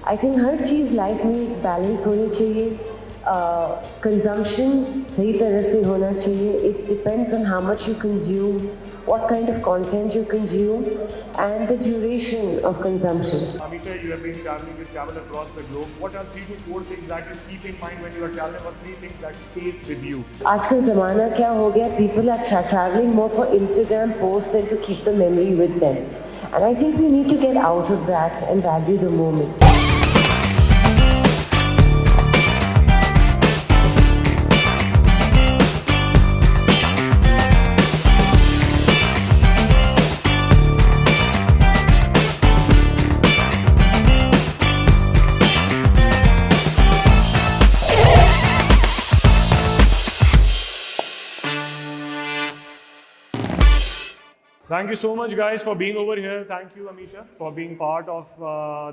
I think her cheese life में एक balance होनी चाहिए. कंजम्पशन सही तरह से होना चाहिए. It depends on how much you consume, what kind of content you consume, and the duration of consumption. Ameesha, you have been traveling, you travel across the globe. What are 3 to 4 things that you keep in mind when you are traveling, or 3 things that stays with you? आजकल ज़माना क्या हो गया? People are traveling more for Instagram posts than to keep the memory with them. And I think we need to get out of that and value the moment. Thank you so much, guys, for being over here. Thank you, Ameesha, for being part of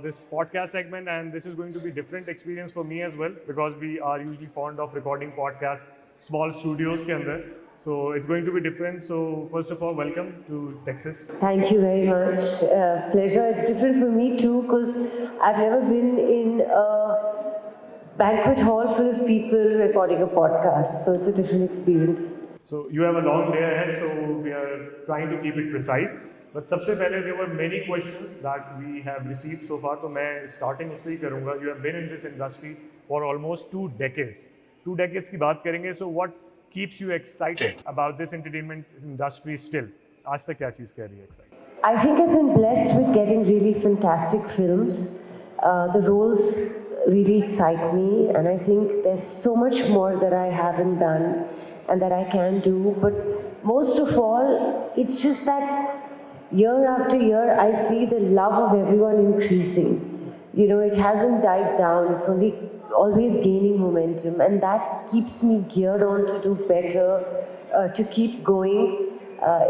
this podcast segment. And this is going to be a different experience for me as well, because we are usually fond of recording podcasts, small studios ke andar. So it's going to be different. So first of all, welcome to Texas. Thank you very much. Pleasure. It's different for me too, because I've never been in a banquet hall full of people recording a podcast. So it's a different experience. So you have a long day ahead, so we are trying to keep it precise. But सबसे पहले there were many questions that we have received so far. तो मैं starting उससे ही करूँगा. You have been in this industry for almost 2 decades. 2 decades की बात करेंगे. So what keeps you excited about this entertainment industry still? आज तक क्या चीज़ कह रही है excited? I think I've been blessed with getting really fantastic films. The roles really excite me, and I think there's so much more that I haven't done and that I can do. But most of all, it's just that year after year, I see the love of everyone increasing. You know, it hasn't died down. It's only always gaining momentum, and that keeps me geared on to do better, to keep going.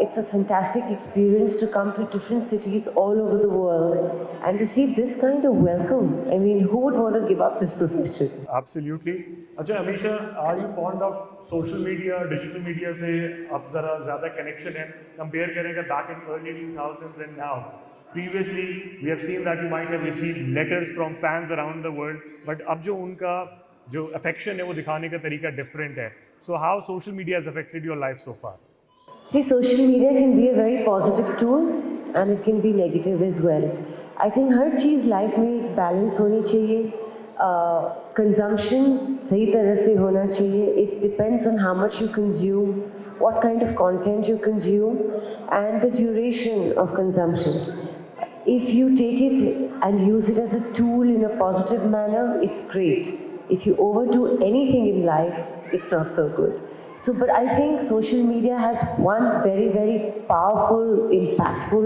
It's a fantastic experience to come to different cities all over the world and to see this kind of welcome. I mean, who would want to give up this profession? Absolutely. अच्छा Ameesha, are you fond of social media, digital media से अब ज़रा ज़्यादा connection है? Compare करेंगे back in early 2000s and now. Previously, we have seen that you might have received letters from fans around the world, but अब जो उनका जो affection है वो दिखाने का तरीका different है. So how social media has affected your life so far? See, social media can be a very positive tool and it can be negative as well. I think her cheese life में एक balance होनी चाहिए. Consumption सही तरह से होना चाहिए. It depends on how much you consume, what kind of content you consume, and the duration of consumption. If you take it and use it as a tool in a positive manner, it's great. If you overdo anything in life, it's not so good. So, but I think social media has one very, very powerful, impactful,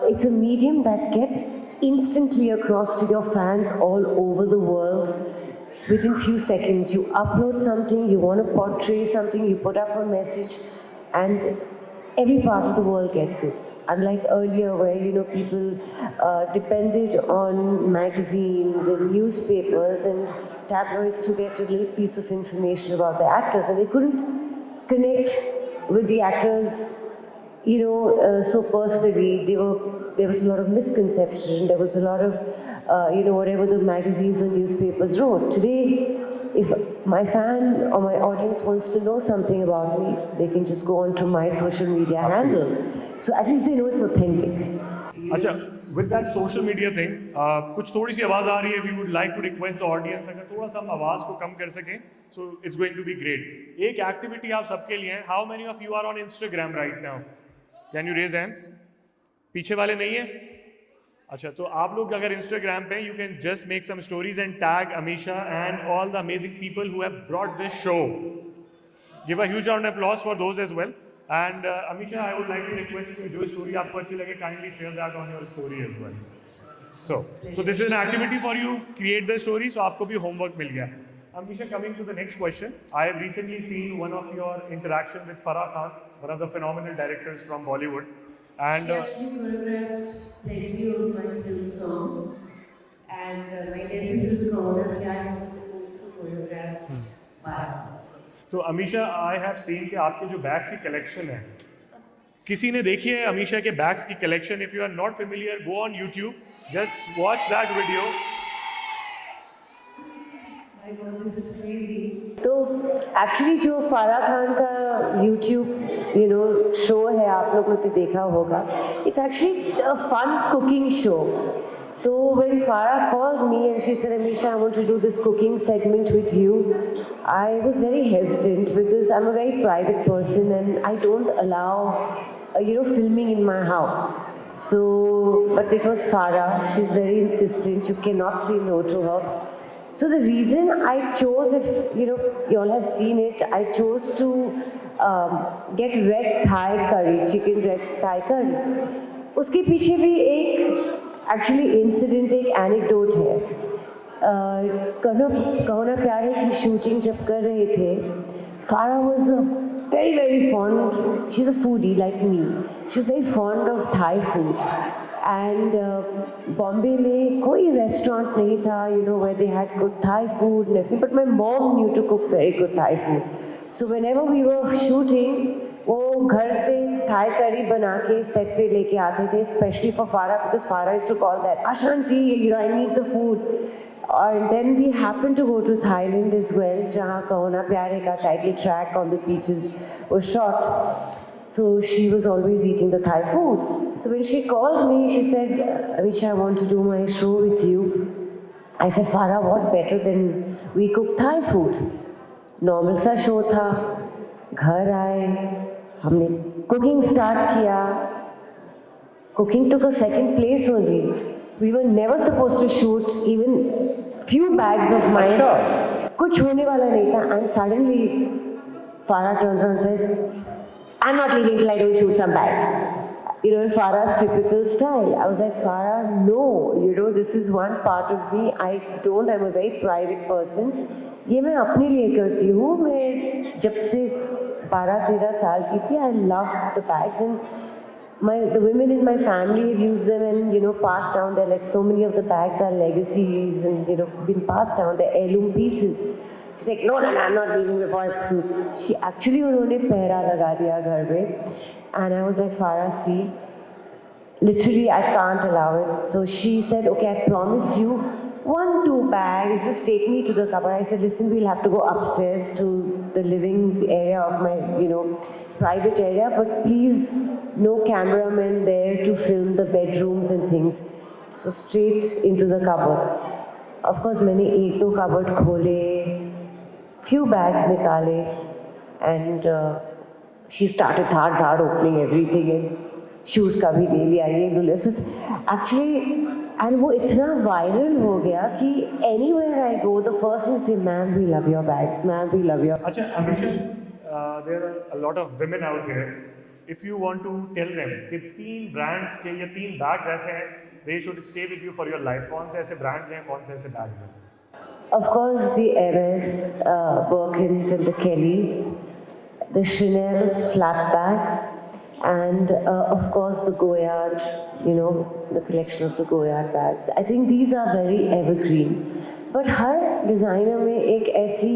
it's a medium that gets instantly across to your fans all over the world within few seconds. You upload something, you want to portray something, you put up a message, and every part of the world gets it. Unlike earlier where, you know, people depended on magazines and newspapers and tabloids to get a little piece of information about the actors, and they couldn't connect with the actors, you know, so personally. There was a lot of misconception. There was a lot of, you know, whatever the magazines or newspapers wrote. Today, if my fan or my audience wants to know something about me, they can just go onto my social media handle. So at least they know it's authentic. अच्छा, with that social media thing, कुछ थोड़ी सी आवाज़ आ रही है. We would like to request the audience अगर थोड़ा सा हम आवाज़ को कम कर सकें, so it's going to be great. एक activity आप सबके लिए है. How many of you are on Instagram right now? Can you raise hands? पीछे वाले नहीं है? अच्छा, तो आप लोग अगर Instagram पे, you can just make some stories and tag Ameesha and all the amazing people who have brought this show. Give a huge round of applause for those as well. And Ameesha, I would like to request you, जो story आपको अच्छी लगे, kindly share that on your story as well. So this is an activity for you. Create the story. So आपको भी homework मिल गया. Ameesha, coming to the next question, I have recently seen one of your interaction with Farah Khan, one of the phenomenal directors from Bollywood, and she actually choreographed plenty of my film songs, and my debut film Kauda Pyar was also choreographed by her. तो Amisha, I have seen कि आपके जो bags की collection है, किसी ने देखी है अमीशा के बैग्स की collection? If you are not familiar, go on YouTube, just watch that video. this is crazy. तो एक्चुअली जो फारा खान का यूट्यूब शो है, आप लोगों ने देखा होगा, it's actually a fun cooking show. So when Farah called me and she said, Ameesha, I want to do this cooking segment with you, I was very hesitant because I'm a very private person and I don't allow, filming in my house. So, but it was Farah. She's very insistent. You cannot say no to her. So the reason I chose, if you all have seen it, I chose to get red Thai curry, chicken red Thai curry. उसके पीछे भी एक actually incident, एक anecdote है. कहो ना प्यारे की शूटिंग जब कर रहे थे, फारा was very very fond, she's a foodie like me, she was very fond of Thai food. And Bombay में कोई restaurant नहीं था, where they had good Thai food and everything, but my mom knew to cook very good Thai food. So whenever we were shooting, वो घर से Thai curry बना के set पे लेके आते थे, specially for Farah, because Farah is to call that Ashanti, I need the food. और then we happen to go to Thailand as well, जहाँ कहो ना प्यारे का title track on the beaches was shot. So she was always eating the Thai food. So when she called me, she said, Ameesha, I want to do my show with you. I said, Farah, what better than we cook Thai food? Normal सा show था. घर आए, हमने cooking start किया. Cooking took a second place only. We were never supposed to shoot even few bags of mine. कुछ होने वाला नहीं था. And suddenly, Farah turns around and says, I'm not leaving till I don't shoot some bags. In Farah's typical style. I was like, Farah, no, this is one part of me. I'm a very private person. ये मैं अपने लिए करती हूँ. मैं जब से 12-13 साल की थी, I love the bags, and the women in my family have used them and passed down. They're like, so many of the bags are legacies and been passed down. They're heirloom pieces. She's like, no, I'm not leaving before I shoot. She actually उन्होंने पहरा लगा दिया घर में. And I was like, Farah, see, literally I can't allow it. So she said, okay, I promise you 1-2 bags, just take me to the cupboard. I said, listen, we'll have to go upstairs to the living area of my, private area, but please, no cameraman there to film the bedrooms and things. So straight into the cupboard. Of course, मैंने 1-2 cupboard खोले, few bags निकाले, and she started धाड़ opening everything, and shoes का भी ले लिया, ये ले लिया. Actually, and वो इतना viral हो गया कि anywhere I go, the first thing say, ma'am, we love your bags, ma'am, we love your. अच्छा Ameesha, there are a lot of women out here. If you want to tell them कि 3 brands के या 3 bags ऐसे हैं, they should stay with you for your life. कौन से ऐसे brands हैं, कौन से ऐसे bags हैं? Of course, the Hermes, Birkins and the Kellys, the Chanel flap bags, and of course the Goyard, the collection of the Goyard bags. I think these are very evergreen. But her designer में एक ऐसी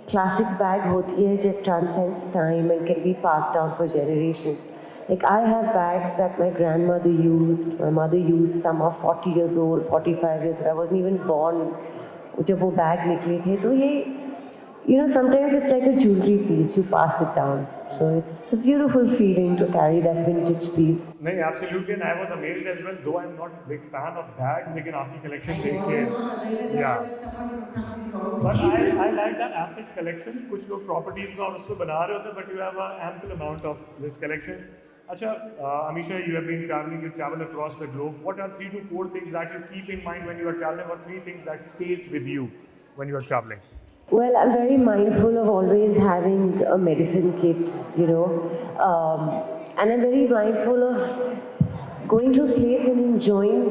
classic bag होती है जो transcends time and can be passed down for generations. Like I have bags that my grandmother used, my mother used. Some are 40 years old, 45 years old. I wasn't even born जब वो bag निकले थे. तो ये sometimes it's like a jewelry piece, you pass it down. So it's a beautiful feeling to carry that vintage piece. नहीं, absolutely, and I was amazed as well, though I'm not a big fan of bags, लेकिन आपकी collection देख के, yeah. But I like that asset collection. कुछ लोग properties का और उसको बना रहे होते हैं, but you have an ample amount of this collection. अच्छा, Ameesha, you have been traveling, you travel across the globe. What are 3 to 4 things that you keep in mind when you are traveling, or 3 things that stays with you when you are traveling? Well, I'm very mindful of always having a medicine kit, and I'm very mindful of going to a place and enjoying,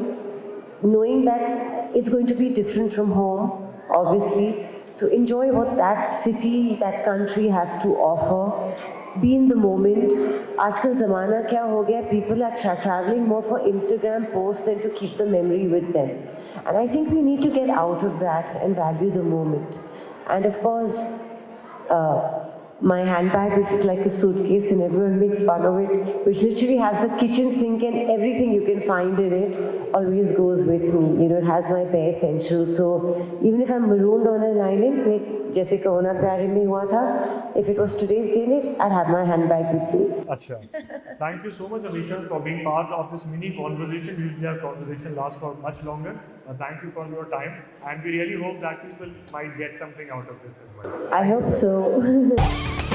knowing that it's going to be different from home, obviously. So enjoy what that city, that country has to offer. Be in the moment. आजकल ज़माना क्या हो गया? People are traveling more for Instagram posts than to keep the memory with them. And I think we need to get out of that and value the moment. And of course, my handbag, which is like a suitcase, and everyone makes fun of it, which literally has the kitchen sink and everything you can find in it, always goes with me. You know, it has my bare essentials. So even if I'm marooned on an island, like जैसे corona प्यारे में हुआ था, if it was today's date, I'd have my handbag with me. Acha. Thank you so much, Ameesha, for being part of this mini conversation. Usually our conversation lasts for much longer. Thank you for your time, and we really hope that people might get something out of this as well. I hope so.